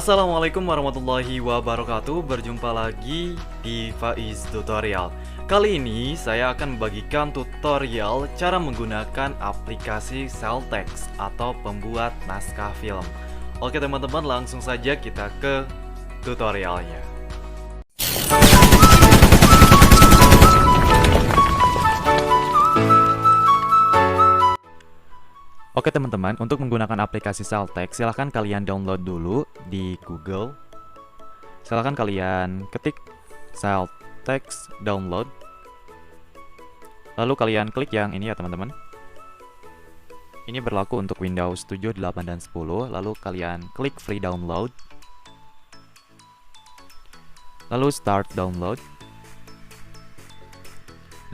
Assalamualaikum warahmatullahi wabarakatuh. Berjumpa lagi di Faiz Tutorial. Kali ini saya akan membagikan tutorial cara menggunakan aplikasi Celtx atau pembuat naskah film. Oke teman-teman, langsung saja kita ke tutorialnya. Oke teman-teman, untuk menggunakan aplikasi Celtx, silahkan kalian download dulu di Google. Silahkan kalian ketik Celtx download. Lalu kalian klik yang ini ya teman-teman. Ini berlaku untuk Windows 7, 8, dan 10. Lalu kalian klik free download. Lalu start download.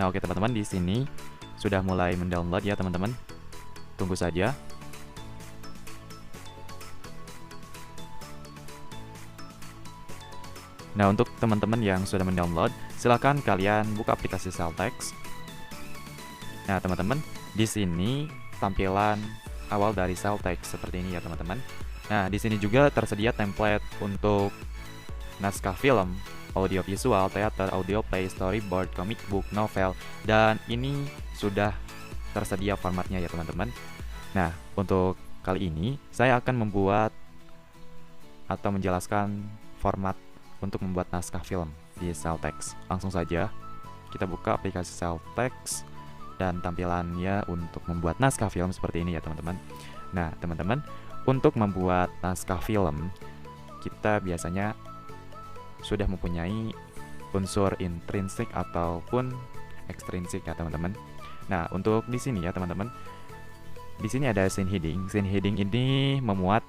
Nah oke teman-teman, di sini sudah mulai mendownload ya teman-teman. Tunggu saja. Nah, untuk teman-teman yang sudah mendownload, silahkan kalian buka aplikasi Celtx. Nah, teman-teman, di sini tampilan awal dari Celtx seperti ini ya, teman-teman. Nah, di sini juga tersedia template untuk naskah film, audio visual, teater, audio play, storyboard, comic book, novel, dan ini sudah tersedia formatnya ya teman-teman. Nah, untuk kali ini saya akan membuat atau menjelaskan format untuk membuat naskah film di Celtx. Langsung saja kita buka aplikasi Celtx dan tampilannya untuk membuat naskah film seperti ini ya teman-teman. Nah, teman-teman, untuk membuat naskah film kita biasanya sudah mempunyai unsur intrinsik ataupun ekstrinsik ya teman-teman. Nah, untuk di sini ya teman-teman, di sini ada scene heading. Scene heading ini memuat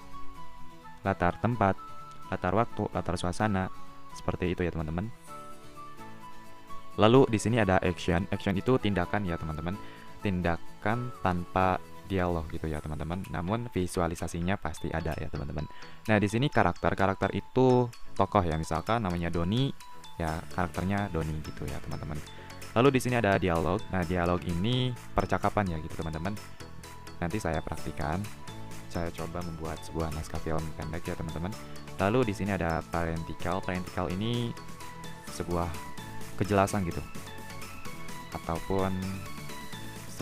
latar tempat, latar waktu, latar suasana, seperti itu ya teman-teman. Lalu di sini ada action. Action itu tindakan ya teman-teman, tindakan tanpa dialog gitu ya teman-teman. Namun visualisasinya pasti ada ya teman-teman. Nah di sini karakter itu tokoh ya, misalkan namanya Doni, ya karakternya Doni gitu ya teman-teman. Lalu di sini ada dialog. Nah, dialog ini percakapan ya gitu, teman-teman. Nanti saya praktikan. Saya coba membuat sebuah naskah film pendek ya, teman-teman. Lalu di sini ada parentikel. Parentikel ini sebuah kejelasan gitu. Ataupun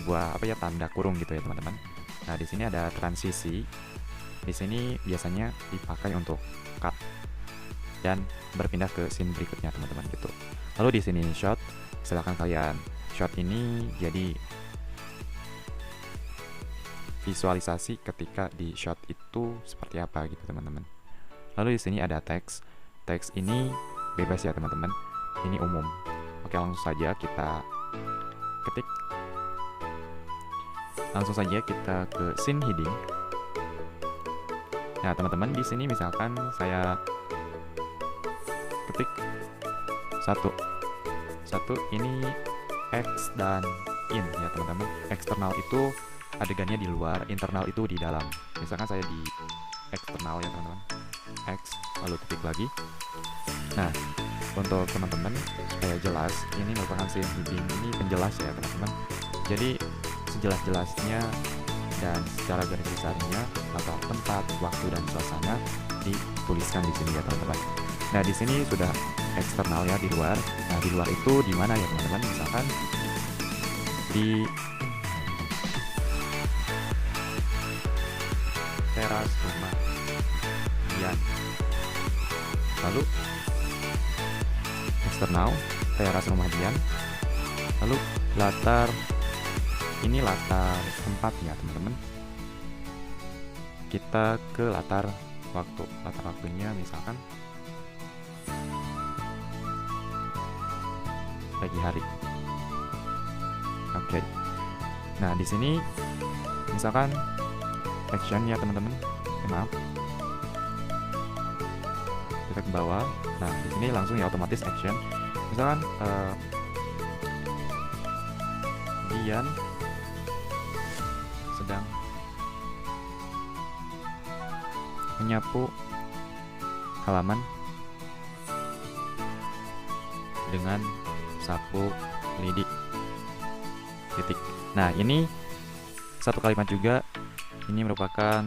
sebuah tanda kurung gitu ya, teman-teman. Nah, di sini ada transisi. Di sini biasanya dipakai untuk cut dan berpindah ke scene berikutnya, teman-teman gitu. Lalu di sini shot. Silahkan kalian shot ini jadi visualisasi ketika di shot itu seperti apa gitu teman-teman. Lalu di sini ada teks. Teks ini bebas ya teman-teman. Ini umum. Oke, langsung saja kita ketik. Langsung saja kita ke scene heading. Nah teman-teman, di sini misalkan saya ketik satu ini X dan in ya teman-teman. Eksternal itu adegannya di luar, internal itu di dalam. Misalkan saya di eksternal ya teman-teman, X lalu ketik lagi. Nah untuk teman-teman supaya jelas, ini merupakan scene heading, ini penjelas ya teman-teman. Jadi sejelas-jelasnya dan secara garis besarnya atau tempat, waktu, dan suasana dituliskan di sini ya teman-teman. Nah di sini sudah eksternal ya, di luar. Nah di luar itu di mana ya teman-teman? Misalkan di teras rumah Dian. Lalu eksternal teras rumah Dian. Lalu latar, ini latar tempatnya teman-teman. Kita ke latar waktu. Latar waktunya misalkan pagi hari. Oke. Nah, di sini misalkan action ya, teman-teman. Maaf. Kita ke bawah. Nah, di sini langsung ya otomatis action. Misalkan Dian sedang menyapu halaman dengan sapu lidi. Titik. Nah, ini satu kalimat juga. Ini merupakan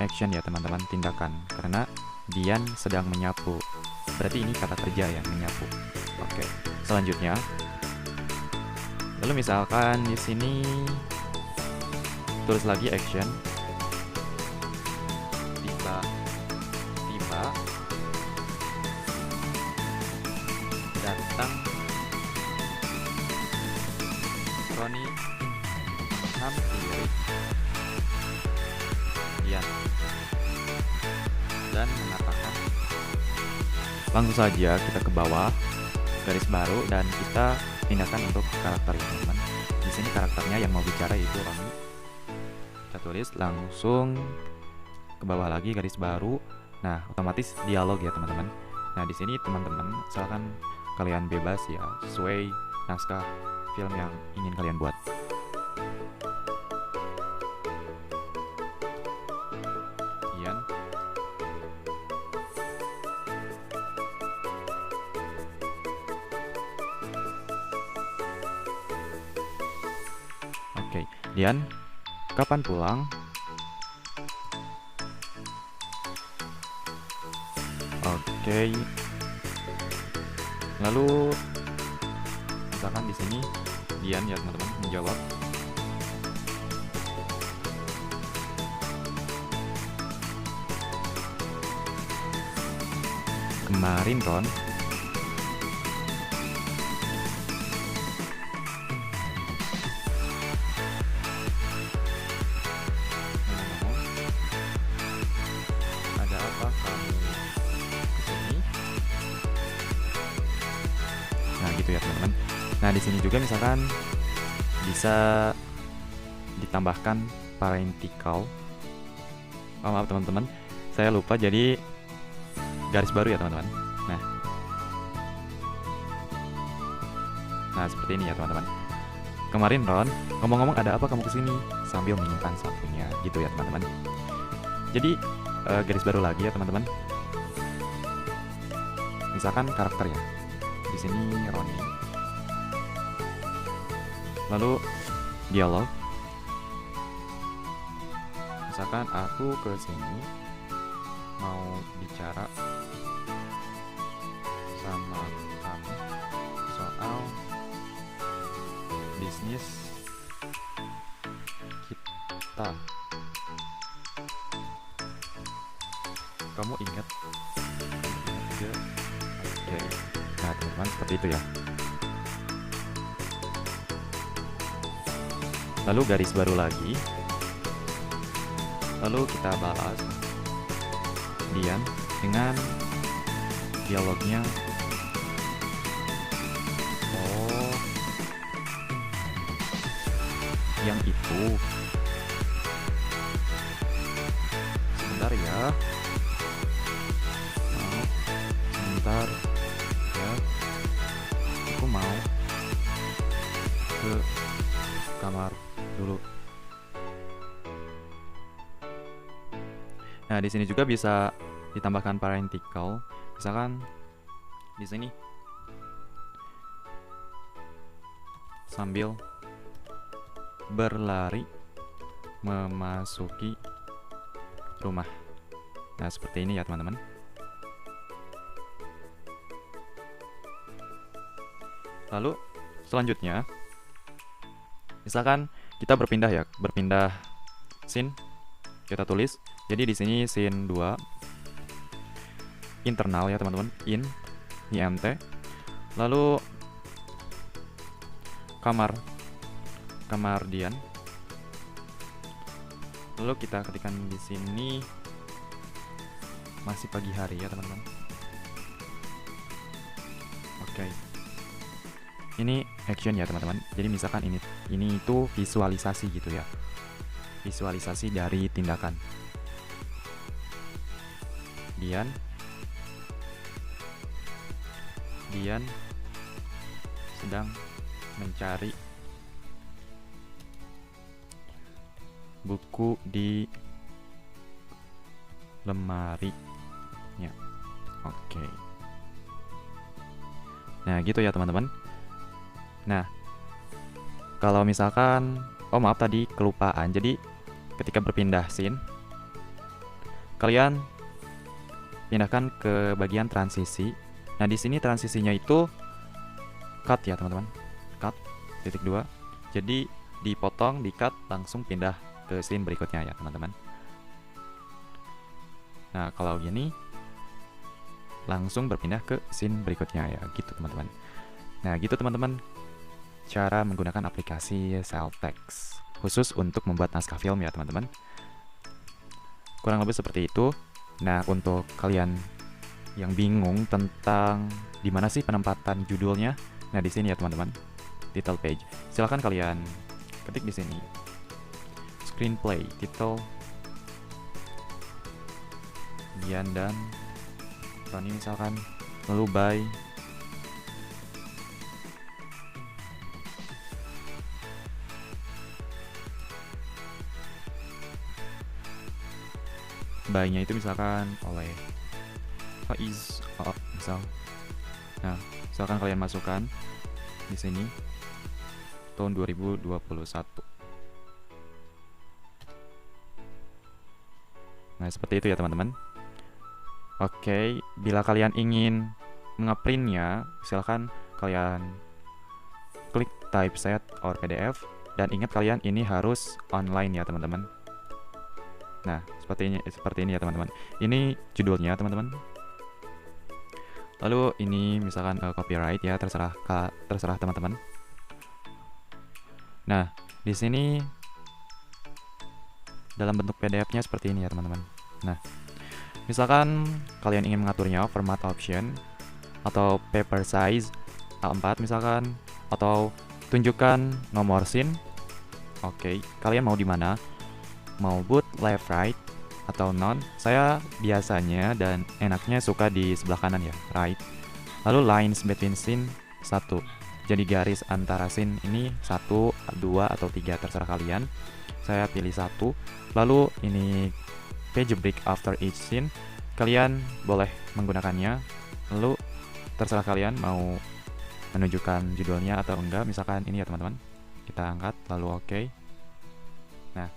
action ya teman-teman, tindakan. Karena Dian sedang menyapu. Berarti ini kata kerja ya, menyapu. Oke. Selanjutnya, lalu misalkan di sini tulis lagi action. Tiba-tiba datang Roni menghampiri Dian dan mengatakan, langsung saja kita ke bawah garis baru dan kita pindahkan untuk karakter ya teman-teman. Di sini karakternya yang mau bicara itu Roni. Kita tulis langsung ke bawah lagi garis baru. Nah, otomatis dialog ya teman-teman. Nah, di sini teman-teman misalkan kalian bebas ya sesuai naskah film yang ingin kalian buat. Dian Oke, Dian, kapan pulang? Oke. Lalu misalkan di sini Dian ya teman-teman menjawab, kemarin Ron ada apa kamu kesini? Nah gitu ya teman-teman. Nah di sini juga misalkan bisa ditambahkan parenthetical. Oh maaf teman-teman, saya lupa jadi garis baru ya teman-teman. Nah seperti ini ya teman-teman. Kemarin Ron, ngomong-ngomong ada apa kamu kesini? Sambil menyimpan sapunya gitu ya teman-teman. Jadi garis baru lagi ya teman-teman. Misalkan karakter ya. Di sini Roni. Lalu dialog. Misalkan aku ke sini mau bicara sama kamu soal bisnis kita. Kamu ingat ya? Oke. Nah teman-teman seperti itu ya. Lalu garis baru lagi. Lalu kita balas Dian dengan dialognya. Oh, yang itu. Sebentar ya. Sebentar ya. Aku mau ke kamar dulu. Nah, di sini juga bisa ditambahkan parenthetical. Misalkan di sini sambil berlari memasuki rumah. Nah, seperti ini ya, teman-teman. Lalu selanjutnya misalkan kita berpindah ya, berpindah scene. Kita tulis. Jadi di sini scene 2 internal ya, teman-teman. INT. Lalu kamar Dian. Lalu kita ketikkan di sini masih pagi hari ya, teman-teman. Oke. Ini action ya, teman-teman. Jadi misalkan ini itu visualisasi gitu ya. Visualisasi dari tindakan. Dian sedang mencari buku di lemarinya. Oke. Nah, gitu ya, teman-teman. Nah, kalau misalkan maaf tadi kelupaan. Jadi ketika berpindah scene, kalian pindahkan ke bagian transisi. Nah, di sini transisinya itu cut ya teman-teman, cut titik 2. Jadi dipotong, di cut, langsung pindah ke scene berikutnya ya teman-teman. Nah, kalau gini langsung berpindah ke scene berikutnya ya, gitu teman-teman. Nah, gitu teman-teman cara menggunakan aplikasi Celtx khusus untuk membuat naskah film ya teman-teman. Kurang lebih seperti itu. Nah, untuk kalian yang bingung tentang di mana sih penempatan judulnya, nah di sini ya teman-teman, title page. Silahkan kalian ketik di sini screenplay, title, Gian dan Tony misalkan, lalu by-nya itu misalkan oleh Faiz misal. Nah, misalkan kalian masukkan di sini tahun 2021. Nah, seperti itu ya teman-teman. Oke, bila kalian ingin ngeprintnya, silahkan kalian klik typeset or PDF, dan ingat kalian ini harus online ya teman-teman. Nah, seperti ini ya teman-teman. Ini judulnya teman-teman. Lalu ini misalkan copyright ya, terserah teman-teman. Nah, di sini dalam bentuk PDF-nya seperti ini ya teman-teman. Nah, misalkan kalian ingin mengaturnya format option atau paper size A4 misalkan, atau tunjukkan nomor scene. Oke, kalian mau di mana? Mau boot, left, right, atau none? Saya biasanya dan enaknya suka di sebelah kanan ya, right. Lalu lines between scene 1. Jadi garis antara scene ini 1, 2, atau 3 terserah kalian. Saya pilih 1. Lalu ini page break after each scene, kalian boleh menggunakannya. Lalu terserah kalian mau menunjukkan judulnya atau enggak. Misalkan ini ya teman-teman, kita angkat lalu oke. Nah,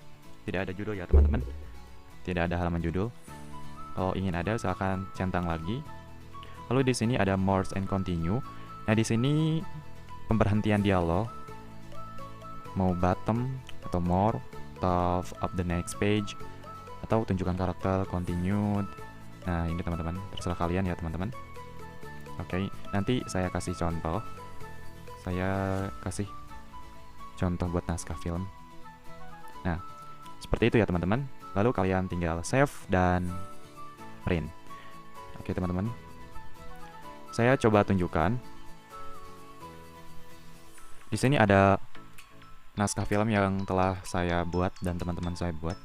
tidak ada judul ya teman-teman, tidak ada halaman judul. Kalau ingin ada silahkan centang lagi. Lalu di sini ada more and continue. Nah, di sini pemberhentian dialog, mau bottom atau more, top of the next page, atau tunjukkan karakter, continued. Nah, ini teman-teman, terserah kalian ya teman-teman. Oke, nanti saya kasih contoh. Saya kasih contoh buat naskah film. Nah, seperti itu ya teman-teman. Lalu kalian tinggal save dan print. Oke teman-teman, saya coba tunjukkan. Di sini ada naskah film yang telah saya buat dan teman-teman saya buat.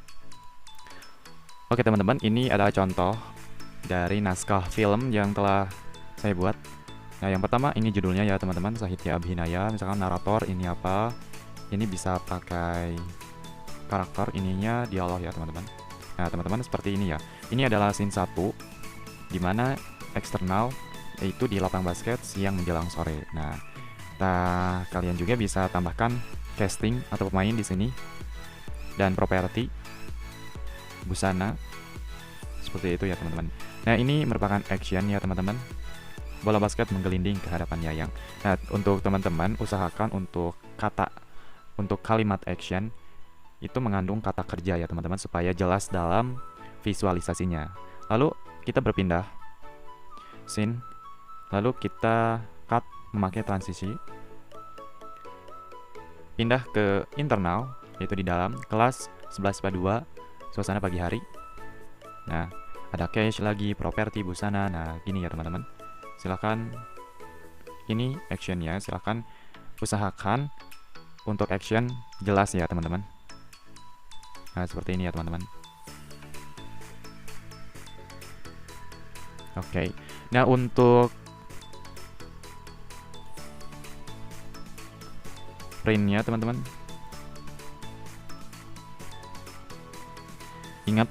Oke teman-teman, ini adalah contoh dari naskah film yang telah saya buat. Nah, yang pertama ini judulnya ya teman-teman, Sahitya Abhinaya. Misalkan narator ini apa, ini bisa pakai karakter, ininya dialog ya teman-teman. Nah teman-teman, seperti ini ya. Ini adalah scene 1, dimana eksternal yaitu di lapang basket siang menjelang sore. Nah, kalian juga bisa tambahkan casting atau pemain di sini, dan properti busana seperti itu ya teman-teman. Nah, ini merupakan action ya teman-teman. Bola basket menggelinding ke hadapan Yayang. Nah, untuk teman-teman usahakan untuk kalimat action itu mengandung kata kerja ya teman-teman, supaya jelas dalam visualisasinya. Lalu kita berpindah scene, lalu kita cut memakai transisi, pindah ke internal yaitu di dalam kelas 11/2 suasana pagi hari. Nah, ada cache lagi, properti, busana. Nah, gini ya teman-teman. Silakan, ini actionnya, silakan usahakan untuk action jelas ya teman-teman. Nah, seperti ini ya teman-teman. Oke. Nah, untuk printnya teman-teman, ingat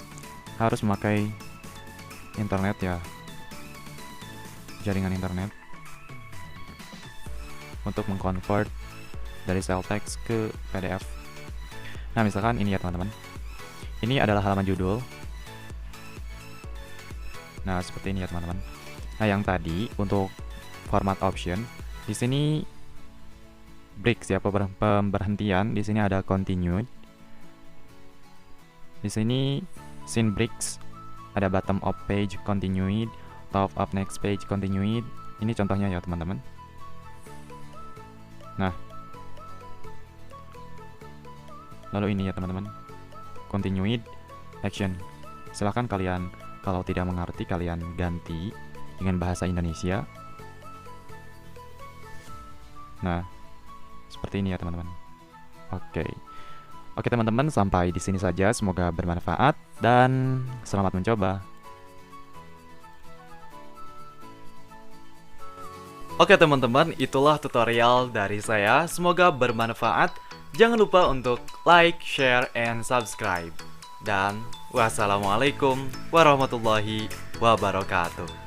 harus memakai internet ya, jaringan internet, untuk mengconvert dari Celtx ke PDF. Nah, misalkan ini ya teman-teman, ini adalah halaman judul. Nah, seperti ini ya teman-teman. Nah, yang tadi untuk format option, di sini breaks ya, pemberhentian. Di sini ada continued. Di sini scene breaks, ada bottom of page continued, top of next page continued. Ini contohnya ya teman-teman. Nah, lalu ini ya teman-teman, continued action. Silahkan kalian kalau tidak mengerti kalian ganti dengan bahasa Indonesia. Nah, seperti ini ya teman-teman. Oke teman-teman, sampai di sini saja. Semoga bermanfaat dan selamat mencoba. Oke teman-teman, itulah tutorial dari saya. Semoga bermanfaat. Jangan lupa untuk like, share, and subscribe. Dan wassalamualaikum warahmatullahi wabarakatuh.